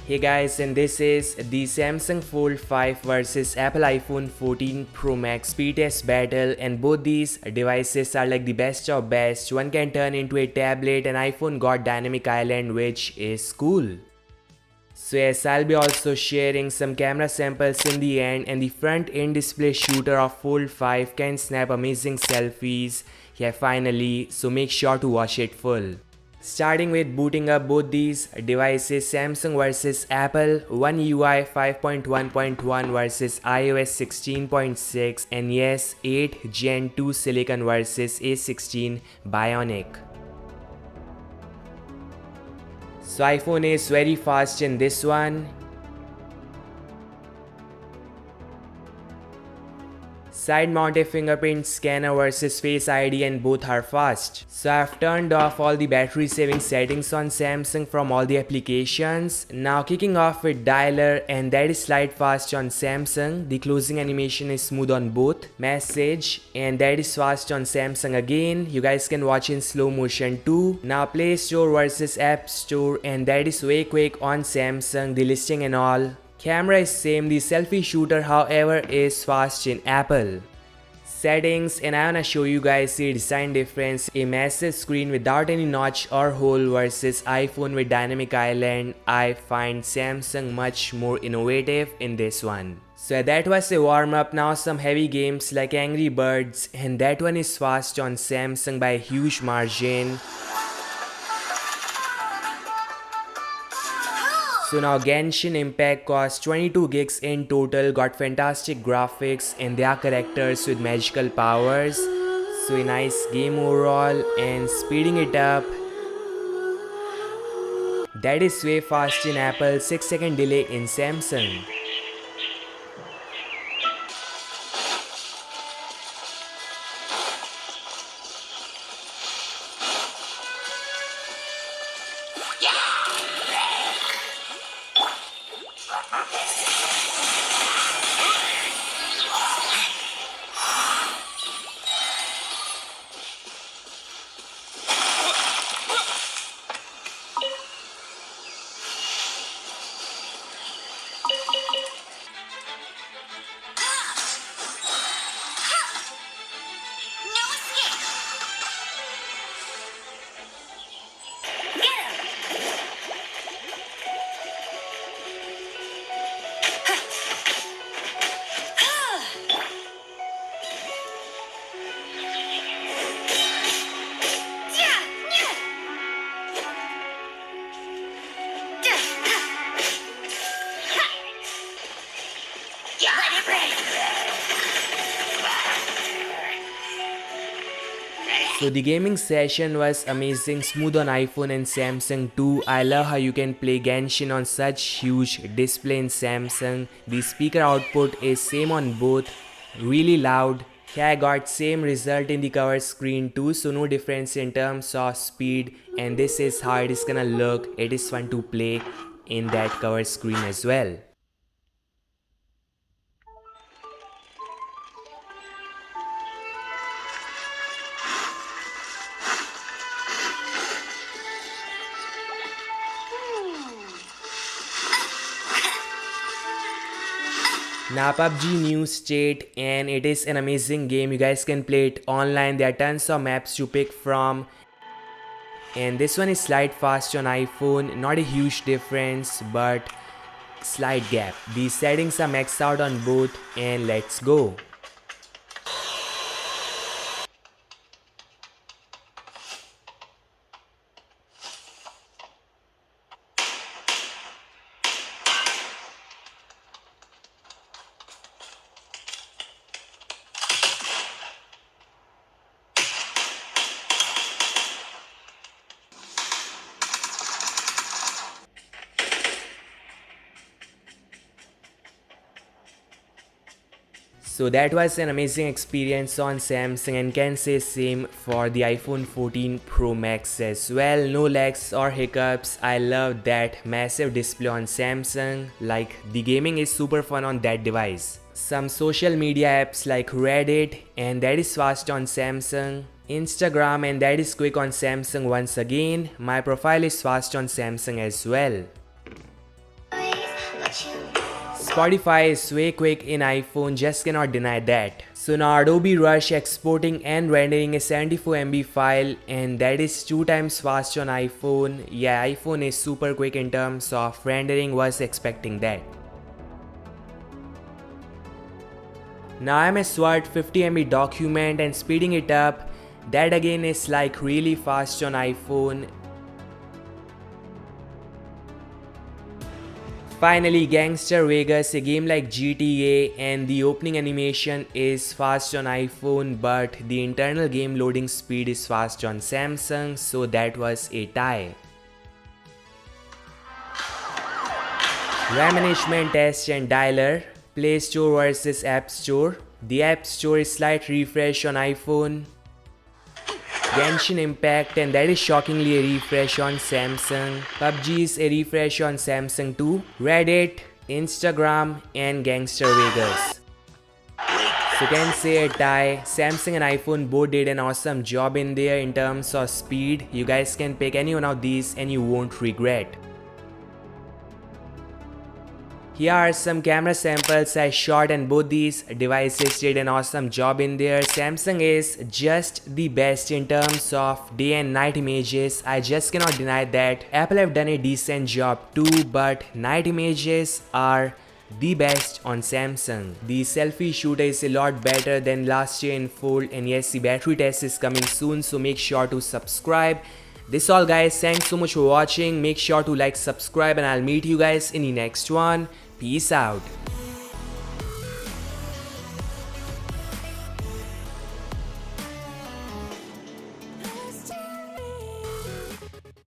Hey guys, and this is the Samsung Fold 5 versus Apple iPhone 14 Pro Max speed test battle, and both these devices are like the best of best. One can turn into a tablet and iPhone got dynamic island, which is cool. So yes, I'll be also sharing some camera samples in the end, and the front end display shooter of Fold 5 can snap amazing selfies. Yeah, finally, so make sure to watch it full. Starting with booting up both these devices, Samsung versus Apple, OneUI 5.1.1 versus iOS 16.6, and yes, 8 Gen 2 Silicon versus A16 Bionic. So iPhone is very fast in this one. Side mounted fingerprint scanner versus Face ID, and both are fast. So I've turned off all the battery saving settings on Samsung from all the applications. Now kicking off with dialer, and that is slide fast on Samsung. The closing animation is smooth on both. Message, and that is fast on Samsung again. You guys can watch in slow motion too. Now Play Store versus App Store, and that is way quick on Samsung. The listing and all. Camera is same, the selfie shooter however is fast in Apple. Settings, and I wanna show you guys the design difference. A massive screen without any notch or hole versus iPhone with dynamic island. I find Samsung much more innovative in this one. So that was a warm up. Now some heavy games like Angry Birds, and that one is fast on Samsung by a huge margin. So now Genshin Impact costs 22 gigs in total, got fantastic graphics and their characters with magical powers. So a nice game overall, and speeding it up. That is way fast in Apple, 6-second delay in Samsung. So the gaming session was amazing, smooth on iPhone and Samsung too. I love how you can play Genshin on such huge display in Samsung. The speaker output is same on both, really loud. Here I got same result in the cover screen too, so no difference in terms of speed, and this is how it is gonna look. It is fun to play in that cover screen as well. Now PUBG new state, and it is an amazing game. You guys can play it online. There are tons of maps to pick from, and this one is slide fast on iPhone. Not a huge difference, but slight gap. The settings are maxed out on both, and let's go. So that was an amazing experience on Samsung, and can say same for the iPhone 14 Pro Max as well. No lags or hiccups. I love that massive display on Samsung. Like, the gaming is super fun on that device. Some social media apps like Reddit, and that is fast on Samsung. Instagram, and that is quick on Samsung once again. My profile is fast on Samsung as well. Spotify is way quick in iPhone, just cannot deny that. So now Adobe Rush exporting and rendering a 74 MB file, and that is 2 times fast on iPhone. Yeah, iPhone is super quick in terms of rendering, was expecting that. Now I'm a Sword 50 MB document and speeding it up. That again is like really fast on iPhone. Finally, Gangster Vegas, a game like GTA, and the opening animation is fast on iPhone, but the internal game loading speed is fast on Samsung, so that was a tie. RAM management test and dialer. Play Store versus App Store. The App Store is slight refresh on iPhone. Genshin Impact, and that is shockingly a refresh on Samsung. PUBG is a refresh on Samsung too. Reddit, Instagram, and Gangster Vegas. So you can say a tie. Samsung and iPhone both did an awesome job in there in terms of speed. You guys can pick any one of these and you won't regret. Here are some camera samples I shot, and both these devices did an awesome job in there. Samsung is just the best in terms of day and night images. I just cannot deny that. Apple have done a decent job too, but night images are the best on Samsung. The selfie shooter is a lot better than last year in Fold, and yes, the battery test is coming soon, so make sure to subscribe. This all guys, thanks so much for watching. Make sure to like, subscribe, and I'll meet you guys in the next one. Peace out.